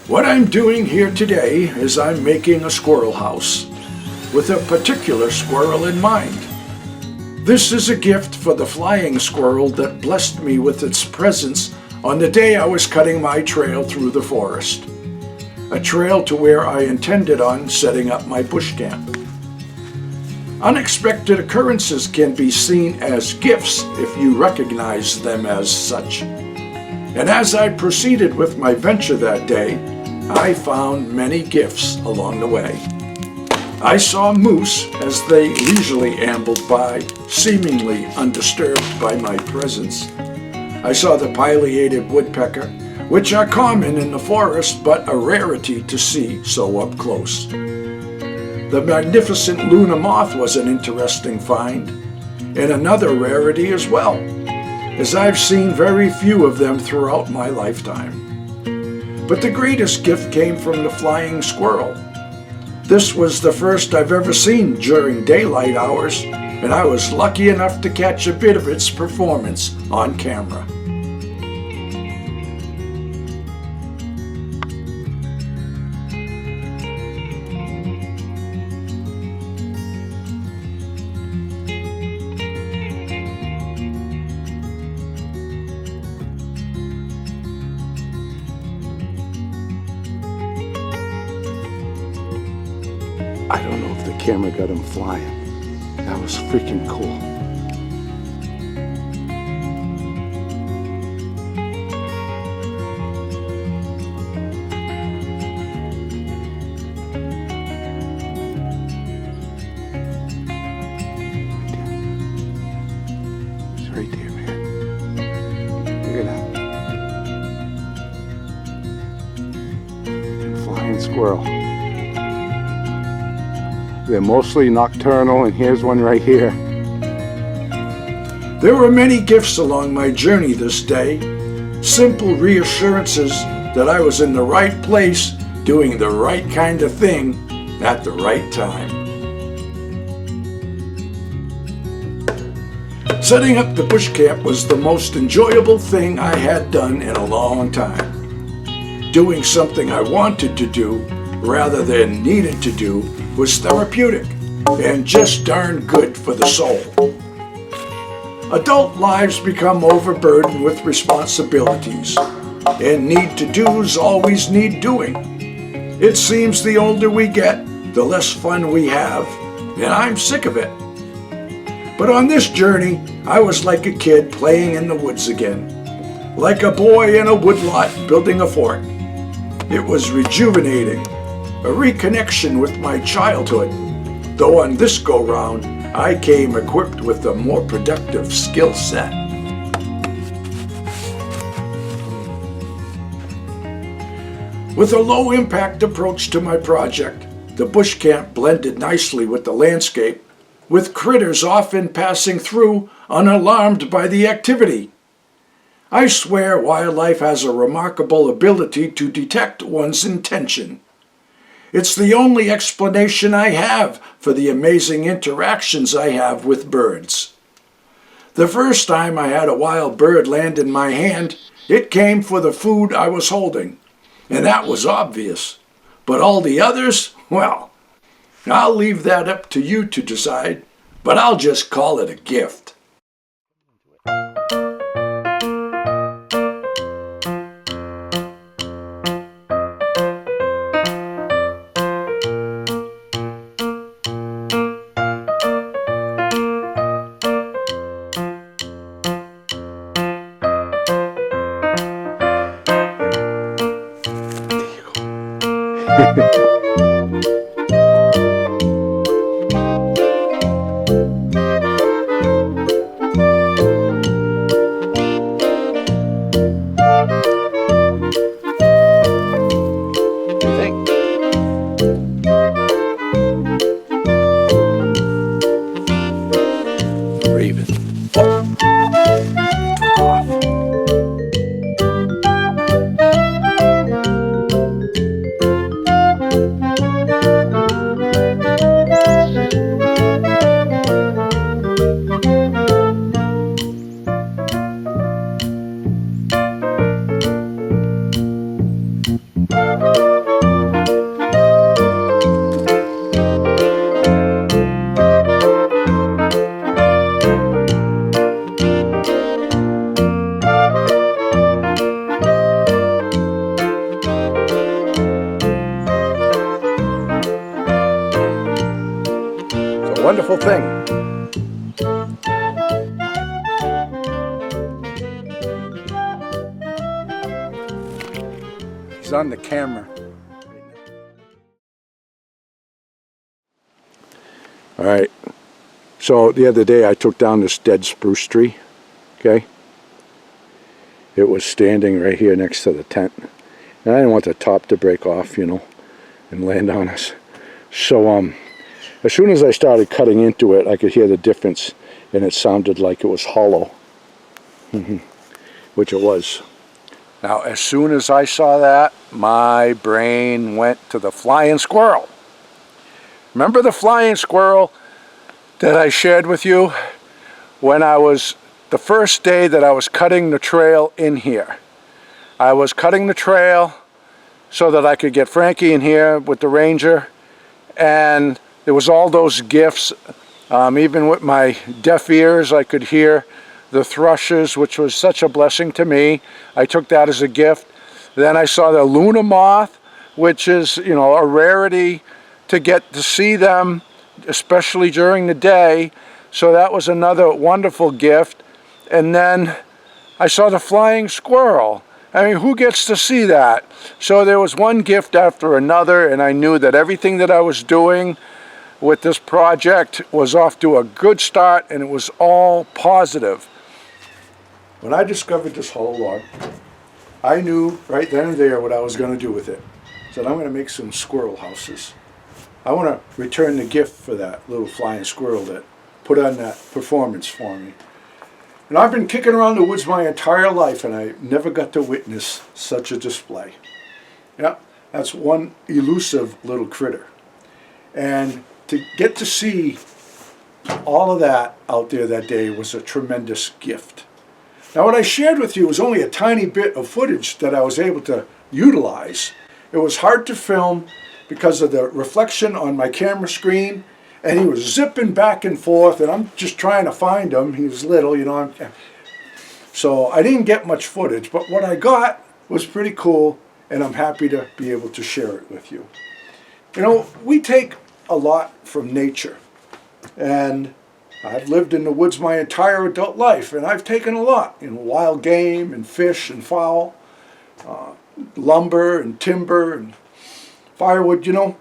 What I'm doing here today is I'm making a squirrel house with a particular squirrel in mind. This is a gift for the flying squirrel that blessed me with its presence on the day I was cutting my trail through the forest. A trail to where I intended on setting up my bush camp. Unexpected occurrences can be seen as gifts if you recognize them as such. And as I proceeded with my venture that day, I found many gifts along the way. I saw moose as they leisurely ambled by, seemingly undisturbed by my presence. I saw the pileated woodpecker, which are common in the forest but a rarity to see so up close. The magnificent Luna moth was an interesting find, and another rarity as well, as I've seen very few of them throughout my lifetime. But the greatest gift came from the flying squirrel. This was the first I've ever seen during daylight hours, and I was lucky enough to catch a bit of its performance on camera. I don't know if the camera got him flying. That was freaking cool. He's right there, man. Look at that. Flying squirrel. They're mostly nocturnal, and here's one right here. There were many gifts along my journey this day. Simple reassurances that I was in the right place, doing the right kind of thing at the right time. Setting up the bush camp was the most enjoyable thing I had done in a long time. Doing something I wanted to do rather than needed to do was therapeutic and just darn good for the soul. Adult lives become overburdened with responsibilities, and need-to-dos always need doing. It seems the older we get, the less fun we have, and I'm sick of it. But on this journey, I was like a kid playing in the woods again, like a boy in a woodlot building a fort. It was rejuvenating, a reconnection with my childhood, though on this go-round, I came equipped with a more productive skill set. With a low-impact approach to my project, the bush camp blended nicely with the landscape, with critters often passing through unalarmed by the activity. I swear wildlife has a remarkable ability to detect one's intention. It's the only explanation I have for the amazing interactions I have with birds. The first time I had a wild bird land in my hand, it came for the food I was holding, and that was obvious. But all the others, well, I'll leave that up to you to decide, but I'll just call it a gift. wonderful thing. He's on the camera. All right, so the other day I took down this dead spruce tree, okay? It was standing right here next to the tent. And I didn't want the top to break off, you know, and land on us. So as soon as I started cutting into it, I could hear the difference, and it sounded like it was hollow, which it was. Now, as soon as I saw that, my brain went to the flying squirrel. Remember the flying squirrel that I shared with you when the first day that I was cutting the trail in here? I was cutting the trail so that I could get Frankie in here with the ranger, and there was all those gifts. Even with my deaf ears, I could hear the thrushes, which was such a blessing to me. I took that as a gift. Then I saw the Luna moth, which is, you know, a rarity to get to see them, especially during the day. So that was another wonderful gift. And then I saw the flying squirrel. I mean, who gets to see that? So there was one gift after another, and I knew that everything that I was doing with this project was off to a good start, and it was all positive. When I discovered this hollow log, I knew right then and there what I was going to do with it. I said, I'm going to make some squirrel houses. I want to return the gift for that little flying squirrel that put on that performance for me. And I've been kicking around the woods my entire life, and I never got to witness such a display. Yeah, that's one elusive little critter. And to get to see all of that out there that day was a tremendous gift. Now, what I shared with you was only a tiny bit of footage that I was able to utilize. It was hard to film because of the reflection on my camera screen, and he was zipping back and forth, and I'm just trying to find him. He was little, you know. So I didn't get much footage, but what I got was pretty cool, and I'm happy to be able to share it with you. You know, we take a lot from nature, and I've lived in the woods my entire adult life, and I've taken a lot, you know, wild game and fish and fowl, lumber and timber and firewood, you know,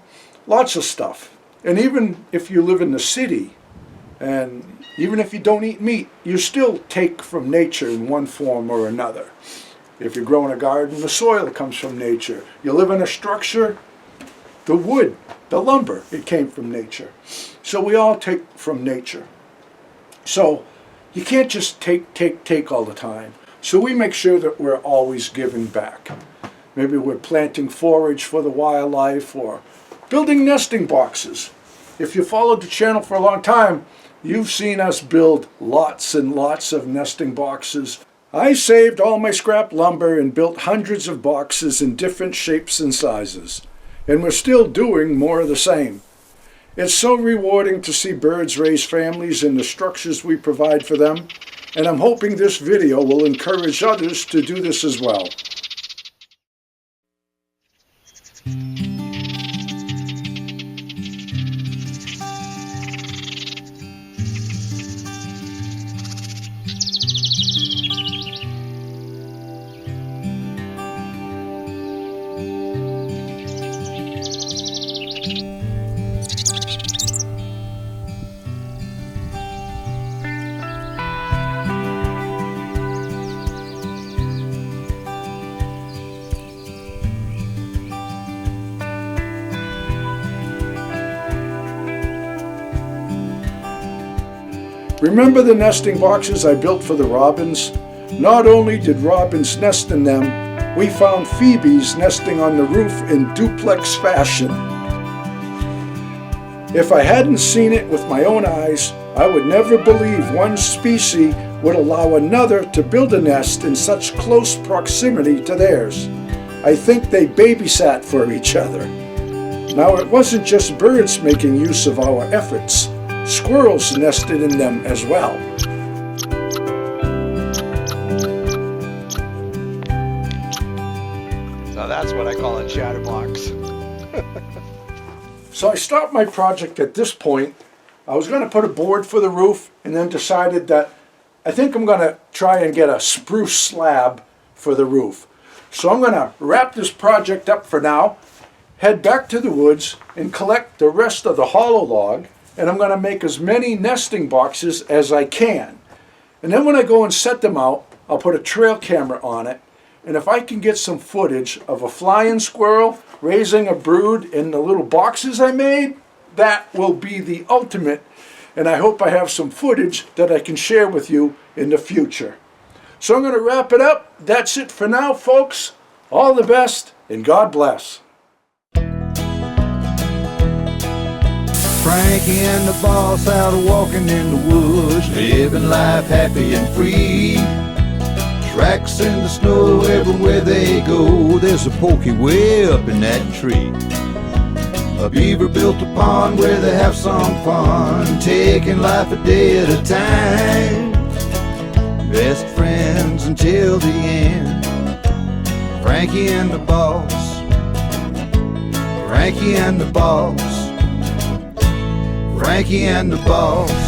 lots of stuff. And even if you live in the city, and even if you don't eat meat, you still take from nature in one form or another. If you grow in a garden, the soil comes from nature. You live in a structure, the wood, the lumber, it came from nature. So we all take from nature. So you can't just take all the time. So we make sure that we're always giving back. Maybe we're planting forage for the wildlife or building nesting boxes. If you followed the channel for a long time, you've seen us build lots and lots of nesting boxes. I saved all my scrap lumber and built hundreds of boxes in different shapes and sizes. And we're still doing more of the same. It's so rewarding to see birds raise families in the structures we provide for them, and I'm hoping this video will encourage others to do this as well. Remember the nesting boxes I built for the robins? Not only did robins nest in them, we found phoebes nesting on the roof in duplex fashion. If I hadn't seen it with my own eyes, I would never believe one species would allow another to build a nest in such close proximity to theirs. I think they babysat for each other. Now, it wasn't just birds making use of our efforts. Squirrels nested in them as well. So that's what I call a chatterbox. So I stopped my project at this point I was going to put a board for the roof and then decided that I think I'm going to try and get a spruce slab for the roof. So I'm going to wrap this project up for now, head back to the woods and collect the rest of the hollow log, and I'm going to make as many nesting boxes as I can. And then when I go and set them out, I'll put a trail camera on it, and if I can get some footage of a flying squirrel raising a brood in the little boxes I made, that will be the ultimate, and I hope I have some footage that I can share with you in the future. So I'm going to wrap it up. That's it for now, folks. All the best, and God bless. Frankie and the boss out walking in the woods, living life happy and free. Tracks in the snow everywhere they go. There's a pokey way up in that tree. A beaver built a pond where they have some fun, taking life a day at a time. Best friends until the end. Frankie and the boss. Frankie and the boss. Frankie and the boss.